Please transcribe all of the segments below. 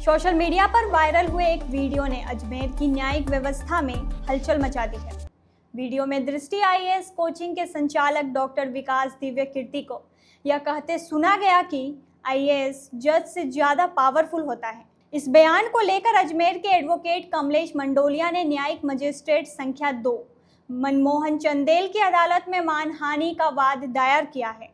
Social media पर viral हुए एक वीडियो ने अजमेर की न्यायिक व्यवस्था में हलचल मचा दी है। वीडियो में दृष्टि आईएएस कोचिंग के संचालक डॉक्टर विकास दिव्य कीर्ति को यह कहते सुना गया कि आईएएस जज से ज्यादा पावरफुल होता है। इस बयान को लेकर अजमेर के एडवोकेट कमलेश मंडोलिया ने न्यायिक मजिस्ट्रेट संख्या 2 मनमोहन चंदेल की अदालत में मानहानि का वाद दायर किया है।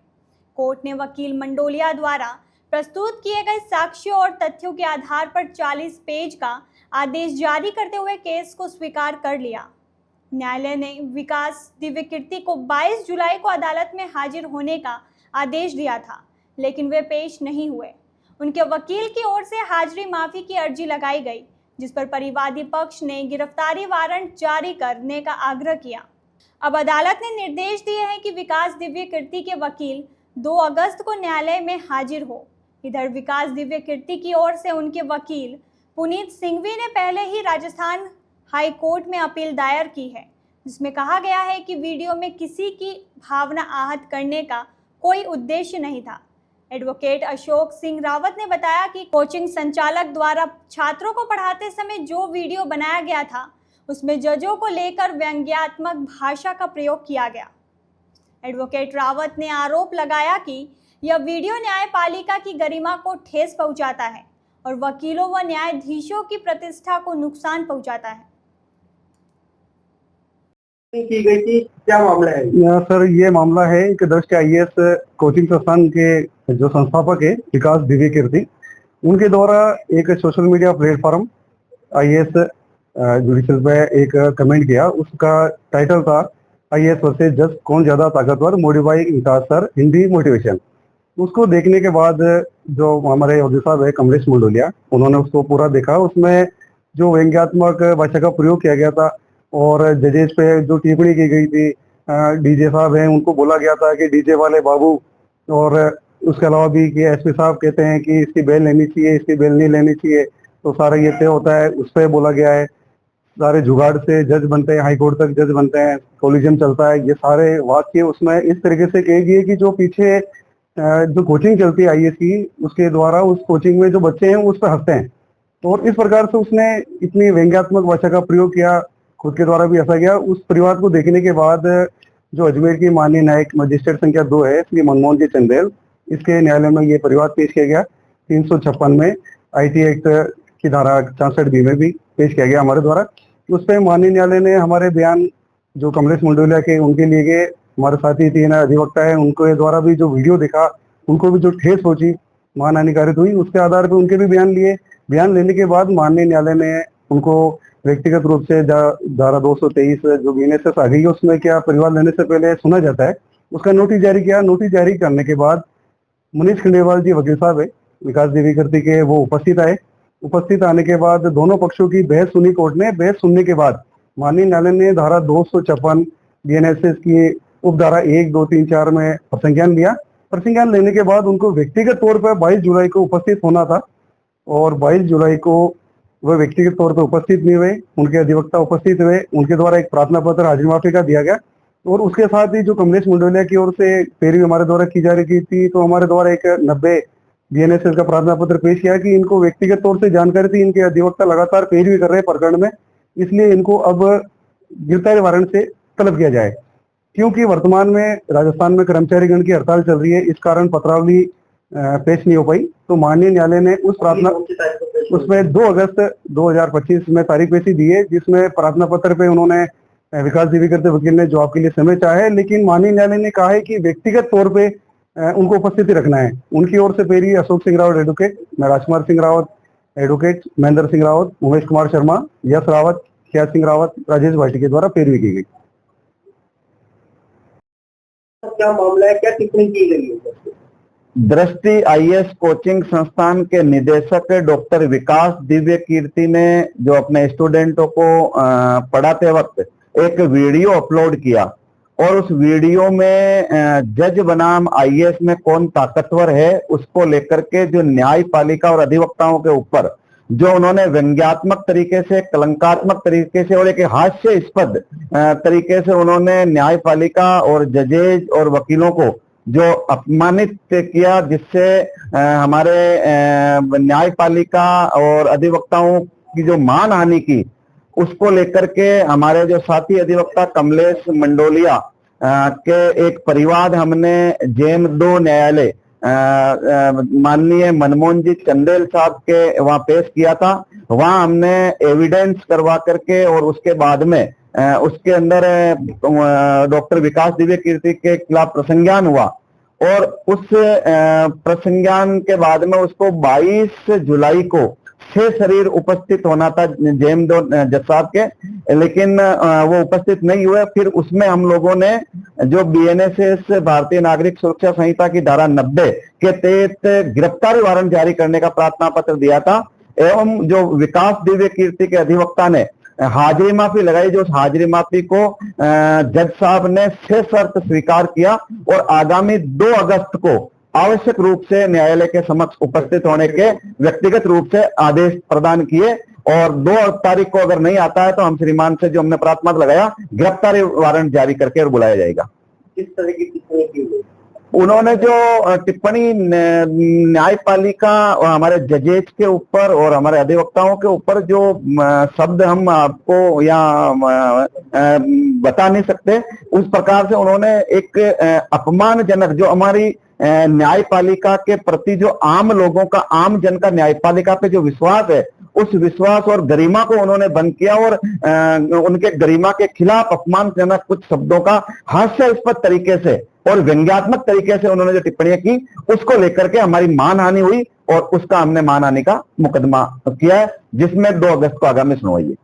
कोर्ट ने वकील मंडोलिया द्वारा प्रस्तुत किए गए साक्ष्यों और तथ्यों के आधार पर 40 पेज का आदेश जारी करते हुए केस को स्वीकार कर लिया। न्यायालय ने विकास दिव्य कीर्ति को 22 जुलाई को अदालत में हाजिर होने का आदेश दिया था, लेकिन वे पेश नहीं हुए। उनके वकील की ओर से हाजिरी माफी की अर्जी लगाई गई, जिस पर परिवादी पक्ष ने गिरफ्तारी वारंट जारी करने का आग्रह किया। अब अदालत ने निर्देश दिए हैं कि विकास दिव्य कीर्ति के वकील 2 अगस्त को न्यायालय में हाजिर हो। इधर विकास दिव्य कीर्ति की ओर से उनके वकील पुनीत सिंघवी ने पहले ही राजस्थान हाई कोर्ट में अपील दायर की है, जिसमें कहा गया है कि वीडियो में किसी की भावना आहत करने का कोई उद्देश्य नहीं था। एडवोकेट अशोक सिंह रावत ने बताया कि कोचिंग संचालक द्वारा छात्रों को पढ़ाते समय जो वीडियो बनाया गया था, उसमें जजों को लेकर व्यंग्यात्मक भाषा का प्रयोग किया गया। एडवोकेट रावत ने आरोप लगाया कि यह वीडियो न्यायपालिका की गरिमा को ठेस पहुंचाता है और वकीलों व न्यायाधीशों की प्रतिष्ठा को नुकसान पहुंचाता है। की गई थी, क्या मामला है? सर, ये मामला है कि दृष्टि आईएएस कोचिंग संस्थान के जो संस्थापक है विकास दिव्य कीर्ति, उनके द्वारा एक social media platform IAS judicial पे एक कमेंट किया। उसका टाइटल था आईएएस वर्सेस जज कौन ज्यादा ताकतवर, मॉडिफाई विकास सर हिंदी मोटिवेशन। उसको देखने के बाद जो हमारे वकील साहब है कमलेश मंडोलिया, उन्होंने उसको पूरा देखा। उसमें जो व्यंग्यात्मक भाषा का प्रयोग किया गया था और जजेस पे जो टिप्पणी की गई थी, डीजे साहब हैं उनको बोला गया था कि डीजे वाले बाबू, और उसके अलावा भी कि एसपी साहब कहते हैं कि इसकी बेल लेनी चाहिए, इसकी बेल नहीं लेनी चाहिए, तो सारा ये तय होता है, उस पर बोला गया है। सारे जुगाड़ से जज बनते हैं, हाई कोर्ट तक जज बनते हैं, कोलिजन चलता है, ये सारे वाक्य उसमें इस तरीके से कहे गए कि जो पीछे जो कोचिंग चलती है आईएएस की, उसके द्वारा उस कोचिंग में जो बच्चे हैं उस पर हंसते हैं। तो और इस प्रकार से उसने इतनी व्यंग्यात्मक भाषा का प्रयोग किया, खुद के द्वारा भी हंसा गया। उस परिवार को देखने के बाद जो अजमेर की माननीय न्यायिक मजिस्ट्रेट संख्या 2 है श्री मनमोहन जी चंदेल, इसके न्यायालय में ये परिवार पेश किया गया। 356 में आईटी एक्ट की धारा 64B में भी पेश किया गया हमारे द्वारा। उस पर माननीय न्यायालय ने हमारे बयान जो कमलेश मंडोलिया के उनके लिए गए, हमारे साथी 3 अधिवक्ता है, उनके द्वारा भी जो वीडियो देखा, उनको भी जो ठेस पहुंची, मानहानिकारित हुई, उसके आधार पर उनके भी बयान लिए। बयान लेने के बाद माननीय न्यायालय ने उनको व्यक्तिगत रूप से धारा 223 जो बीएनएसएस आ गई है, उसमें क्या परिवार लेने से पहले सुना जाता है, उसका नोटिस जारी किया। नोटिस जारी करने के बाद मनीष खंडेलवाल जी वकील साहब है विकास दिव्य कीर्ति के, वो उपस्थित आए। उपस्थित आने के बाद दोनों पक्षों की बहस सुनी कोर्ट ने। बहस सुनने के बाद माननीय न्यायालय ने धारा 256 बीएनएसएस की उपधारा 1, 2, 3, 4 में प्रसंज्ञान लिया। प्रसंज्ञान लेने के बाद उनको व्यक्तिगत तौर पर 22 जुलाई को उपस्थित होना था, और 22 जुलाई को वह व्यक्तिगत तौर पर उपस्थित नहीं हुए। उनके अधिवक्ता उपस्थित हुए, उनके द्वारा एक प्रार्थना पत्र हाजिरी माफी का दिया गया, और उसके साथ ही जो कमलेश मंडोलिया की ओर से पैरवी हमारे द्वारा की जा रही थी, तो हमारे द्वारा एक 90 बीएनएसएस का प्रार्थना पत्र पेश किया कि इनको व्यक्तिगत तौर से जानकारी थी, इनके अधिवक्ता लगातार पैरवी कर रहे हैं प्रकरण में, इसलिए इनको अब गिरफ्तारी वारंट से तलब किया जाए। क्योंकि वर्तमान में राजस्थान में कर्मचारीगण की हड़ताल चल रही है, इस कारण पत्रावली पेश नहीं हो पाई। तो माननीय न्यायालय ने उस प्रार्थना उसमें 2 अगस्त 2025 में तारीख पेशी दी है, जिसमें प्रार्थना पत्र पे उन्होंने विकास दिव्य कीर्ति वकील ने जवाब के लिए समय चाहा है, लेकिन माननीय न्यायालय ने कहा है कि व्यक्तिगत तौर पे उनको उपस्थिति रखना है। उनकी ओर से peri Ashok Singh Rawat advocate, Rajkumar Singh Rawat advocate, Mahendra Singh Rawat, Umesh Kumar Sharma, यश रावत, खिया सिंह रावत, राजेश भाटी के द्वारा पैरवी की गई। क्या मामला है, क्या टिप्पणी की गई है? दृष्टि आईएएस कोचिंग संस्थान के निदेशक डॉक्टर विकास दिव्य कीर्ति ने जो अपने स्टूडेंटों को पढ़ाते वक्त एक वीडियो अपलोड किया, और उस वीडियो में जज बनाम आईएएस में कौन ताकतवर है उसको लेकर के जो न्यायपालिका और अधिवक्ताओं के ऊपर जो उन्होंने व्यंग्यात्मक तरीके से, कलंकात्मक तरीके से और एक हास्यास्पद तरीके से उन्होंने न्यायपालिका और जजेज और वकीलों को जो अपमानित किया, जिससे हमारे न्यायपालिका और अधिवक्ताओं की जो मान हानि की, उसको लेकर के हमारे जो साथी अधिवक्ता कमलेश मंडोलिया के एक परिवाद हमने जेम 2 न्यायालय माननीय मनमोहन जी चंदेल साहब के वहां पेश किया था। वहां हमने एविडेंस करवा करके और उसके बाद में उसके अंदर डॉक्टर विकास दिव्य कीर्ति के खिलाफ प्रसंज्ञान हुआ और उस प्रसंज्ञान के बाद में उसको 22 जुलाई को शरीर उपस्थित होना था जेम 2 जज साहब के, लेकिन वो उपस्थित नहीं हुए। फिर उसमें हम लोगों ने जो बीएनएसएस भारतीय नागरिक सुरक्षा संहिता की धारा 90 के तहत गिरफ्तारी वारंट जारी करने का प्रार्थना पत्र दिया था एवं जो विकास दिव्य कीर्ति के अधिवक्ता ने हाजिरी माफी लगाई, जो हाजिरी माफी को जज साहब ने सशर्त स्वीकार किया और आगामी 2 अगस्त को आवश्यक रूप से न्यायालय के समक्ष उपस्थित होने के व्यक्तिगत रूप से आदेश प्रदान किए और 2 तारीख को अगर नहीं आता है तो हम श्रीमान से जो हमने प्रार्थना लगाया गिरफ्तारी वारंट जारी करके और बुलाया जाएगा। किस तरह की टिप्पणी की गई? उन्होंने जो टिप्पणी न्यायपालिका और हमारे जजेज के ऊपर और हमारे अधिवक्ताओं के ऊपर जो शब्द हम आपको या बता नहीं सकते, उस प्रकार से उन्होंने एक अपमानजनक जो हमारी न्यायपालिका के प्रति जो आम लोगों का, आम जन का न्यायपालिका पे जो विश्वास है, उस विश्वास और गरिमा को उन्होंने बंद किया और उनके गरिमा के खिलाफ अपमानजनक कुछ शब्दों का हास्यास्पद तरीके से और व्यंग्यात्मक तरीके से उन्होंने जो टिप्पणियां की, उसको लेकर के हमारी मानहानि हुई और उसका हमने मानहानि का मुकदमा किया है, जिसमें 2 अगस्त को आगामी सुनवाई है।